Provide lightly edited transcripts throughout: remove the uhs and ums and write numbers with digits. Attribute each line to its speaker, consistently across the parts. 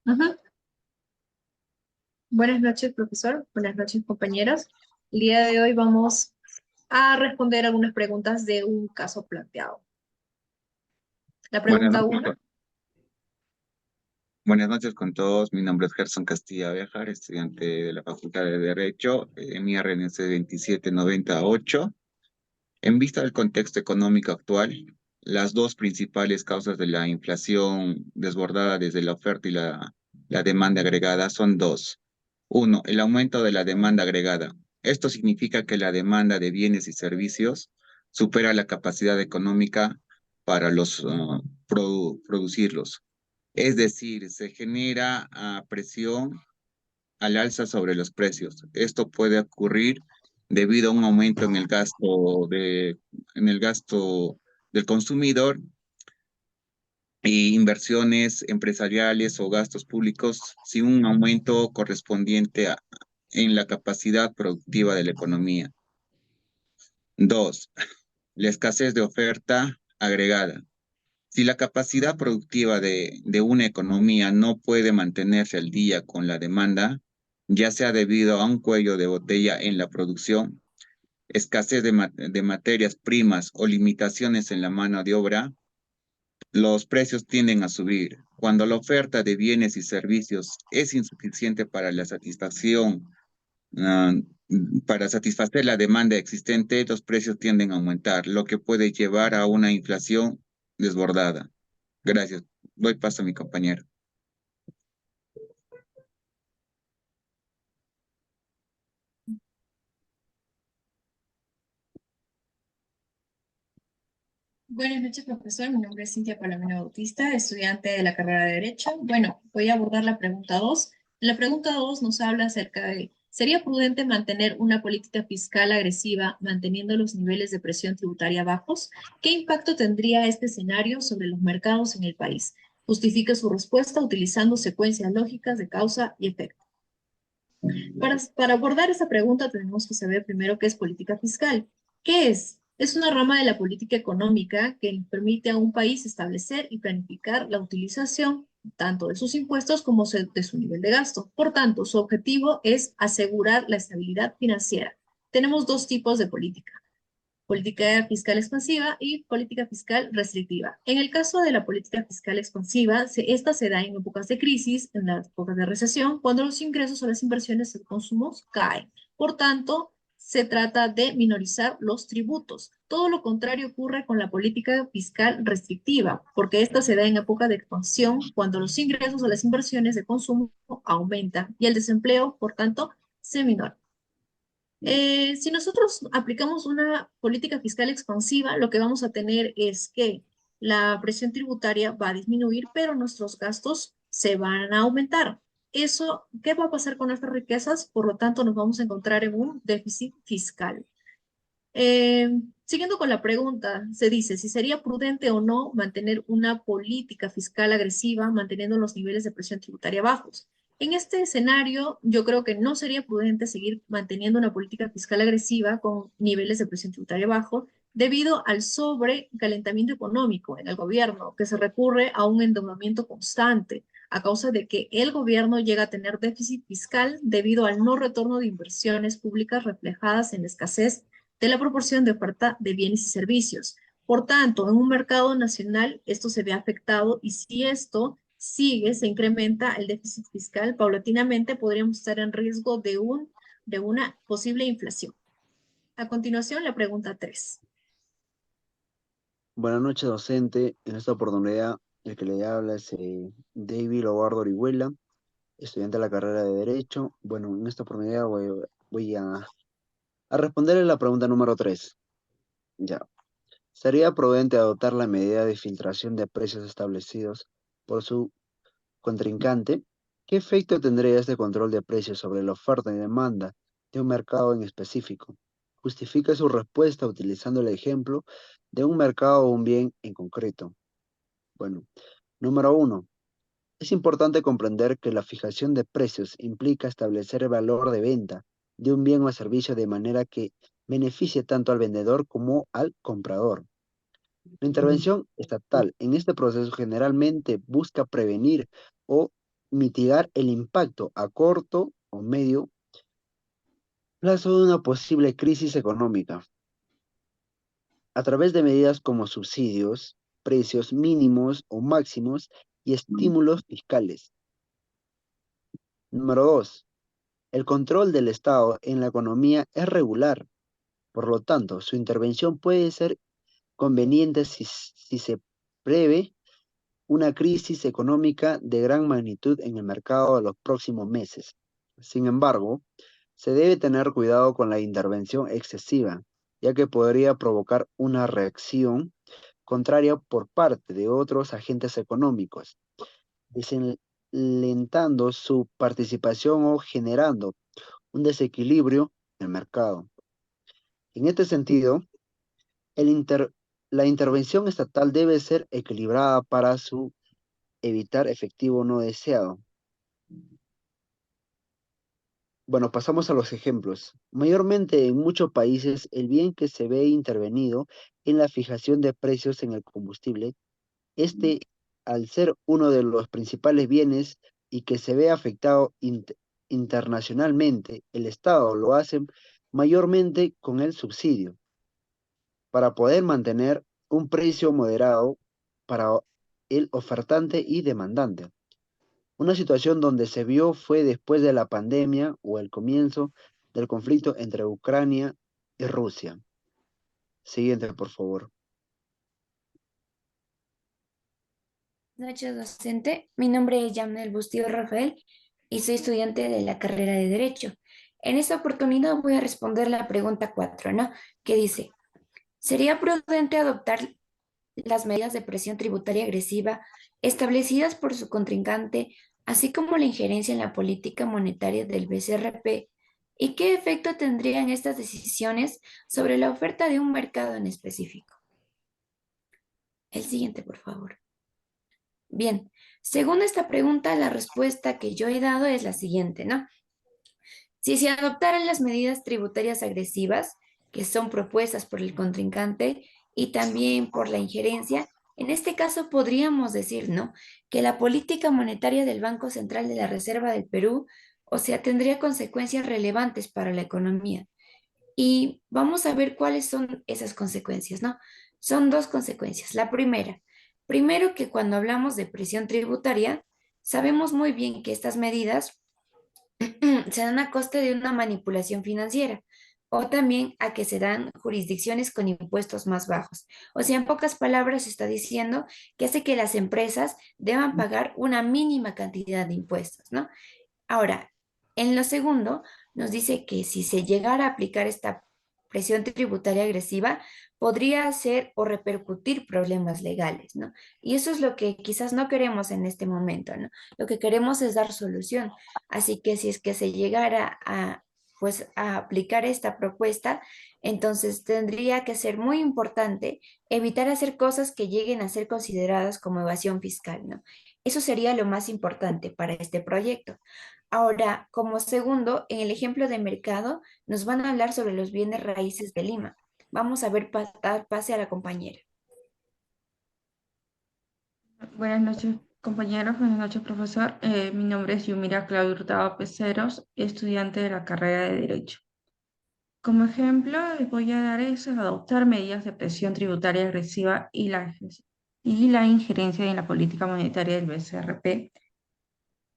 Speaker 1: Ajá. Buenas noches, profesor. Buenas noches, compañeros. El día de hoy vamos a responder algunas preguntas de un caso planteado. La
Speaker 2: Buenas
Speaker 1: pregunta
Speaker 2: noches,
Speaker 1: 1.
Speaker 2: buenas noches con todos. Mi nombre es Gerson Castilla Bejar, estudiante de la Facultad de Derecho, mi RNC 27908. En vista del contexto económico actual, las dos principales causas de la inflación desbordada desde la oferta y la demanda agregada son dos. Uno, el aumento de la demanda agregada. Esto significa que la demanda de bienes y servicios supera la capacidad económica para producirlos. Es decir, se genera presión al alza sobre los precios. Esto puede ocurrir debido a un aumento en el gasto del consumidor e inversiones empresariales o gastos públicos sin un aumento correspondiente en la capacidad productiva de la economía. Dos, la escasez de oferta agregada. Si la capacidad productiva de una economía no puede mantenerse al día con la demanda, ya sea debido a un cuello de botella en la producción, escasez de materias primas o limitaciones en la mano de obra, los precios tienden a subir. Cuando la oferta de bienes y servicios es insuficiente ah, para satisfacer la demanda existente, los precios tienden a aumentar, lo que puede llevar a una inflación desbordada. Gracias. Doy paso a mi compañero.
Speaker 1: Buenas noches, profesor. Mi nombre es Cintia Palomino Bautista, estudiante de la carrera de Derecho. Bueno, voy a abordar la pregunta 2. La pregunta 2 nos habla acerca de, ¿sería prudente mantener una política fiscal agresiva manteniendo los niveles de presión tributaria bajos? ¿Qué impacto tendría este escenario sobre los mercados en el país? Justifique su respuesta utilizando secuencias lógicas de causa y efecto. Para abordar esa pregunta tenemos que saber primero qué es política fiscal. ¿Qué es? Es una rama de la política económica que permite a un país establecer y planificar la utilización tanto de sus impuestos como de su nivel de gasto. Por tanto, su objetivo es asegurar la estabilidad financiera. Tenemos dos tipos de política fiscal expansiva y política fiscal restrictiva. En el caso de la política fiscal expansiva, esta se da en épocas de crisis, en las épocas de recesión, cuando los ingresos o las inversiones de consumos caen. Por tanto, se trata de minorizar los tributos. Todo lo contrario ocurre con la política fiscal restrictiva, porque esta se da en época de expansión, cuando los ingresos o las inversiones de consumo aumentan y el desempleo, por tanto, se minora. Si nosotros aplicamos una política fiscal expansiva, lo que vamos a tener es que la presión tributaria va a disminuir, pero nuestros gastos se van a aumentar. Eso, ¿qué va a pasar con nuestras riquezas? Por lo tanto, nos vamos a encontrar en un déficit fiscal. Eh, Siguiendo con la pregunta, se dice si sería prudente o no mantener una política fiscal agresiva manteniendo los niveles de presión tributaria bajos. En este escenario, yo creo que no sería prudente seguir manteniendo una política fiscal agresiva con niveles de presión tributaria bajos debido al sobrecalentamiento económico en el gobierno, que se recurre a un endeudamiento constante a causa de que el gobierno llega a tener déficit fiscal debido al no retorno de inversiones públicas reflejadas en la escasez de la proporción de oferta de bienes y servicios. Por tanto, en un mercado nacional esto se ve afectado y si esto sigue, se incrementa el déficit fiscal, paulatinamente podríamos estar en riesgo de una posible inflación. A continuación, la pregunta 3.
Speaker 3: Buenas noches, docente. En esta oportunidad, el que le habla es David Lobardo Orihuela, estudiante de la carrera de Derecho. Bueno, en esta oportunidad voy a responderle la pregunta número 3. Ya. ¿Sería prudente adoptar la medida de filtración de precios establecidos por su contrincante? ¿Qué efecto tendría este control de precios sobre la oferta y demanda de un mercado en específico? Justifica su respuesta utilizando el ejemplo de un mercado o un bien en concreto. Bueno, número 1. Es importante comprender que la fijación de precios implica establecer el valor de venta de un bien o servicio de manera que beneficie tanto al vendedor como al comprador. La intervención estatal en este proceso generalmente busca prevenir o mitigar el impacto a corto o medio plazo de una posible crisis económica a través de medidas como subsidios, precios mínimos o máximos y estímulos fiscales. Número 2. El control del Estado en la economía es regular. Por lo tanto, su intervención puede ser conveniente si se prevé una crisis económica de gran magnitud en el mercado de los próximos meses. Sin embargo, se debe tener cuidado con la intervención excesiva, ya que podría provocar una reacción contraria por parte de otros agentes económicos, desalentando su participación o generando un desequilibrio en el mercado. En este sentido, el la intervención estatal debe ser equilibrada para su evitar efectivo no deseado. Bueno, pasamos a los ejemplos. Mayormente en muchos países, el bien que se ve intervenido en la fijación de precios en el combustible, este, al ser uno de los principales bienes y que se ve afectado internacionalmente, el Estado lo hace mayormente con el subsidio, para poder mantener un precio moderado para el ofertante y demandante. Una situación donde se vio fue después de la pandemia o el comienzo del conflicto entre Ucrania y Rusia. Siguiente, por favor.
Speaker 4: Buenas noches, docente. Mi nombre es Yamnel Bustillo Rafael y soy estudiante de la carrera de Derecho. En esta oportunidad voy a responder la pregunta 4, ¿no? Que dice, ¿sería prudente adoptar las medidas de presión tributaria agresiva establecidas por su contrincante, así como la injerencia en la política monetaria del BCRP? ¿Y qué efecto tendrían estas decisiones sobre la oferta de un mercado en específico? El siguiente, por favor. Bien, según esta pregunta, la respuesta que yo he dado es la siguiente, ¿no? Si se adoptaran las medidas tributarias agresivas, que son propuestas por el contrincante y también por la injerencia, en este caso podríamos decir, ¿no? Que la política monetaria del Banco Central de la Reserva del Perú, o sea, tendría consecuencias relevantes para la economía. Y vamos a ver cuáles son esas consecuencias, ¿no? Son dos consecuencias. La primera, primero que cuando hablamos de presión tributaria, sabemos muy bien que estas medidas se dan a costa de una manipulación financiera o también a que se dan jurisdicciones con impuestos más bajos. O sea, en pocas palabras está diciendo que hace que las empresas deban pagar una mínima cantidad de impuestos, ¿no? Ahora, en lo segundo, nos dice que si se llegara a aplicar esta presión tributaria agresiva, podría hacer o repercutir problemas legales, ¿no? Y eso es lo que quizás no queremos en este momento, ¿no? Lo que queremos es dar solución. Así que si es que se llegara a, pues, a aplicar esta propuesta, entonces tendría que ser muy importante evitar hacer cosas que lleguen a ser consideradas como evasión fiscal, ¿no? Eso sería lo más importante para este proyecto. Ahora, como segundo, en el ejemplo de mercado, nos van a hablar sobre los bienes raíces de Lima. Vamos a ver, dar pase a la compañera.
Speaker 5: Buenas noches, compañeros. Buenas noches, profesor. Mi nombre es Yumira Claudio Hurtado Peceros, estudiante de la carrera de Derecho. Como ejemplo, les voy a dar es adoptar medidas de presión tributaria agresiva y la injerencia en la política monetaria del BCRP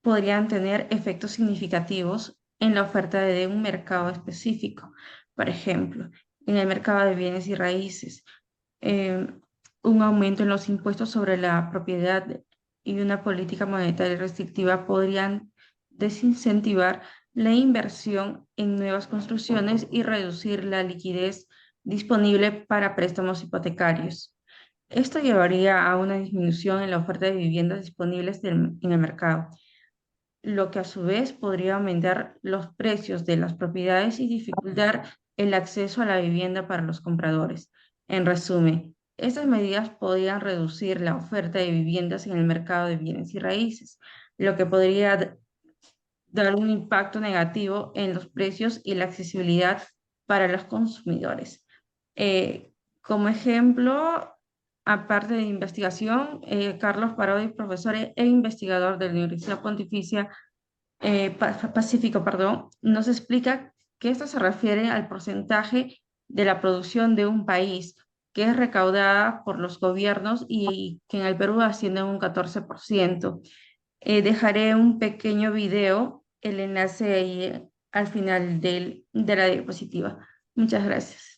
Speaker 5: podrían tener efectos significativos en la oferta de un mercado específico. Por ejemplo, en el mercado de bienes y raíces, eh, un aumento en los impuestos sobre la propiedad y una política monetaria restrictiva podrían desincentivar la inversión en nuevas construcciones y reducir la liquidez disponible para préstamos hipotecarios. Esto llevaría a una disminución en la oferta de viviendas disponibles en el mercado, lo que a su vez podría aumentar los precios de las propiedades y dificultar el acceso a la vivienda para los compradores. En resumen, estas medidas podrían reducir la oferta de viviendas en el mercado de bienes y raíces, lo que podría dar un impacto negativo en los precios y la accesibilidad para los consumidores. Como ejemplo, aparte de investigación, Carlos Parodi, profesor e investigador de la Universidad Pontificia Pacífico, perdón, nos explica que esto se refiere al porcentaje de la producción de un país que es recaudada por los gobiernos y que en el Perú asciende a un 14%. Dejaré un pequeño video, el enlace ahí al final de la diapositiva. Muchas gracias.